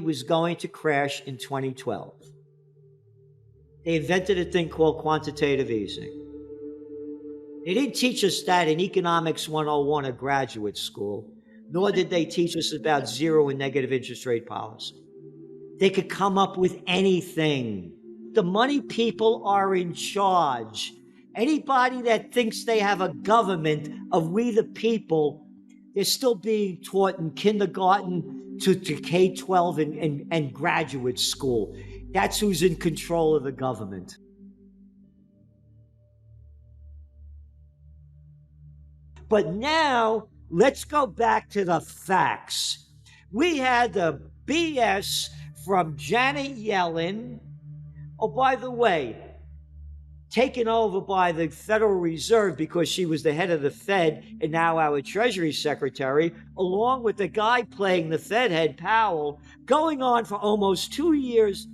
was going to crash in 2012. They invented a thing called quantitative easing. They didn't teach us that in Economics 101 at graduate school, nor did they teach us about zero and negative interest rate policy. They could come up with anything. The money people are in charge. Anybody that thinks they have a government of we the people, they're still being taught in kindergarten to K-12 and graduate school. That's who's in control of the government. But now, let's go back to the facts. We had the BS from Janet Yellen. Oh, by the way, taken over by the Federal Reserve because she was the head of the Fed and now our Treasury Secretary, along with the guy playing the Fed head, Powell, going on for almost 2 years.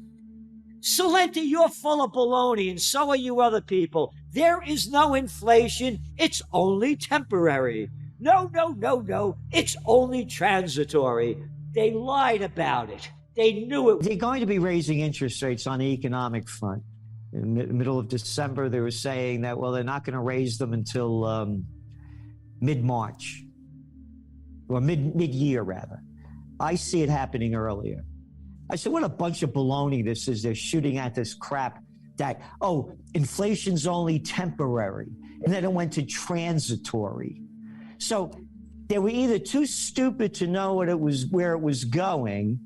Celente, you're full of baloney, and so are you other people. There is no inflation. It's only temporary. No. It's only transitory. They lied about it. They knew it. They're going to be raising interest rates on the economic front. In the middle of December, they were saying that, well, they're not going to raise them until mid-March, or mid-year, rather. I see it happening earlier. I said, what a bunch of baloney this is. They're shooting at this crap that, inflation's only temporary. And then it went to transitory. So they were either too stupid to know where it was going,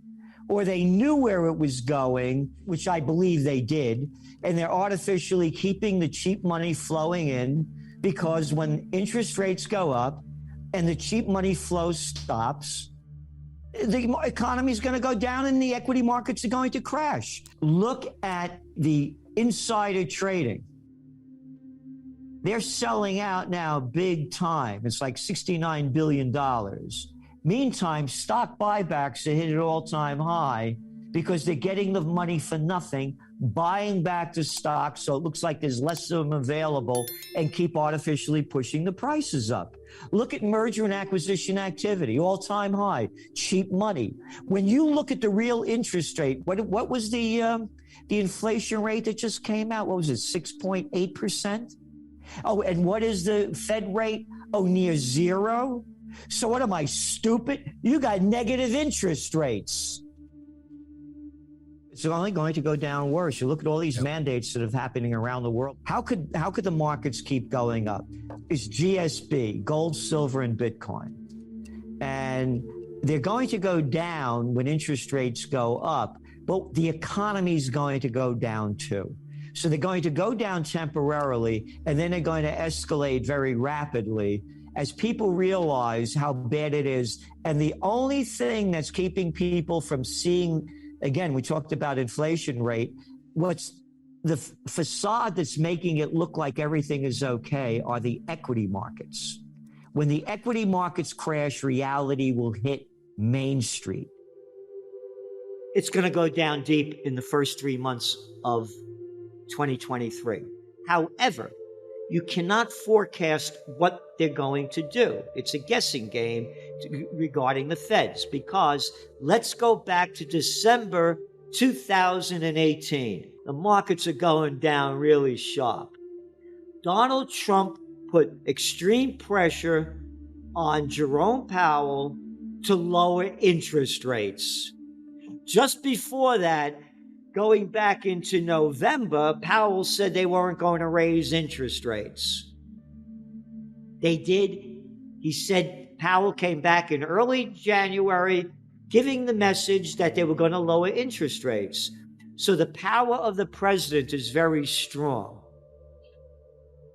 or they knew where it was going, which I believe they did, and they're artificially keeping the cheap money flowing in, because when interest rates go up and the cheap money flow stops, the economy is going to go down and the equity markets are going to crash. Look at the insider trading. They're selling out now big time. It's like $69 billion. Meantime, stock buybacks are hit at all-time high because they're getting the money for nothing, buying back the stock so it looks like there's less of them available, and keep artificially pushing the prices up. Look at merger and acquisition activity, all-time high, cheap money. When you look at the real interest rate, what was the inflation rate that just came out? What was it, 6.8%? Oh, and what is the Fed rate? Oh, near zero? So what am I, stupid? You got negative interest rates. It's only going to go down worse. You look at all these mandates that are happening around the world. How could the markets keep going up? It's GSB, gold, silver, and Bitcoin. And they're going to go down when interest rates go up, but the economy is going to go down too. So they're going to go down temporarily, and then they're going to escalate very rapidly as people realize how bad it is. And the only thing that's keeping people from seeing, again, we talked about inflation rate, what's the facade that's making it look like everything is okay are the equity markets. When the equity markets crash, reality will hit Main Street. It's going to go down deep in the first 3 months of 2023. However, you cannot forecast what they're going to do. It's a guessing game regarding the Feds, because let's go back to December 2018. The markets are going down really sharp. Donald Trump put extreme pressure on Jerome Powell to lower interest rates. Just before that, going back into November, Powell said they weren't going to raise interest rates. They did. He said Powell came back in early January giving the message that they were going to lower interest rates. So the power of the president is very strong.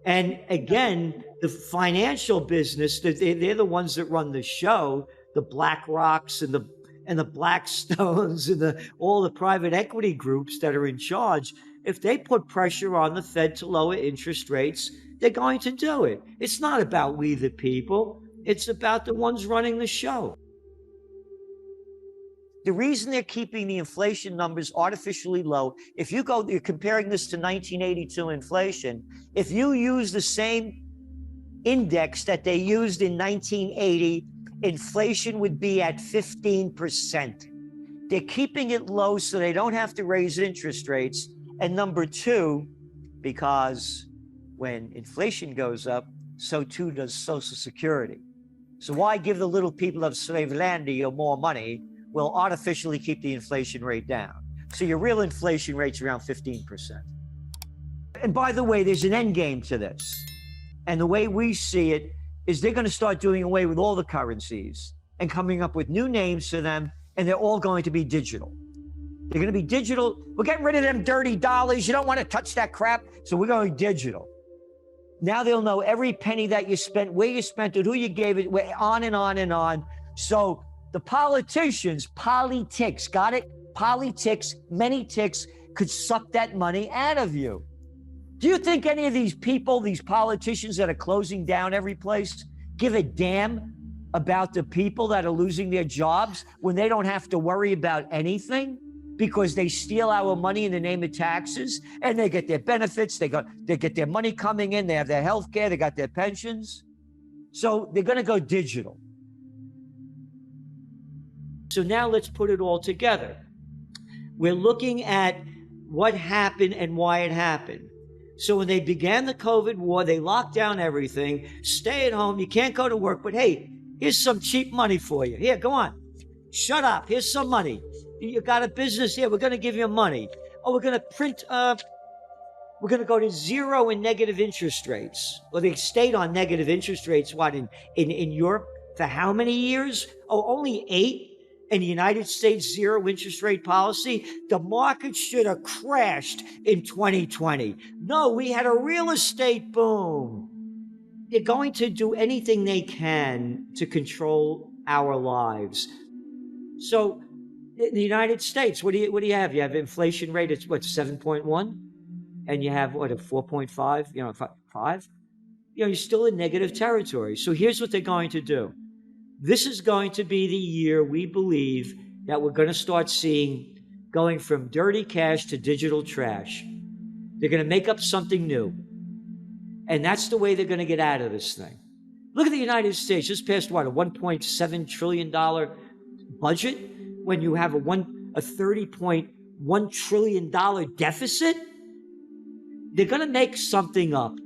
And again, the financial business, they're the ones that run the show, the BlackRocks and the Blackstones and all the private equity groups that are in charge. If they put pressure on the Fed to lower interest rates, they're going to do it. It's not about we the people. It's about the ones running the show. The reason they're keeping the inflation numbers artificially low, you're comparing this to 1982 inflation, if you use the same index that they used in 1980, inflation would be at 15%. they're keeping it low so they don't have to raise interest rates. And number two, because when inflation goes up, so too does Social Security. So why give the little people of Slavelandia more money? Will artificially keep the inflation rate down. So your real inflation rate's around 15%. And by the way, there's an end game to this. And the way we see it is they're going to start doing away with all the currencies and coming up with new names for them, and they're all going to be digital. They're going to be digital. We're getting rid of them dirty dollars. You don't want to touch that crap, so we're going digital. Now they'll know every penny that you spent, where you spent it, who you gave it, on and on and on. So the politicians, politics, got it? Politics, many ticks, could suck that money out of you. Do you think any of these people, these politicians that are closing down every place, give a damn about the people that are losing their jobs when they don't have to worry about anything because they steal our money in the name of taxes and they get their benefits, they get their money coming in, they have their health care, they got their pensions. So they're going to go digital. So now let's put it all together. We're looking at what happened and why it happened. So when they began the COVID war, they locked down everything. Stay at home. You can't go to work. But hey, here's some cheap money for you. Here, go on. Shut up. Here's some money. You got a business here. We're going to give you money. Oh, we're going to print. We're going to go to zero in negative interest rates. Well, they stayed on negative interest rates, what, in Europe for how many years? Oh, only 8. In the United States, zero interest rate policy. The market should have crashed in 2020. No, we had a real estate boom. They're going to do anything they can to control our lives. So in the United States, what do you have? You have inflation rate, it's what, 7.1? And you have what, a 4.5, 5? You're still in negative territory. So here's what they're going to do. This is going to be the year we believe that we're going to start seeing going from dirty cash to digital trash. They're going to make up something new. And that's the way they're going to get out of this thing. Look at the United States, just passed what, a $1.7 trillion budget when you have a $30.1 trillion deficit? They're going to make something up.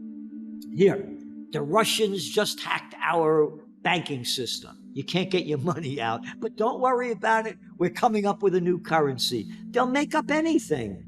Here, the Russians just hacked our banking system. You can't get your money out, but don't worry about it. We're coming up with a new currency. They'll make up anything.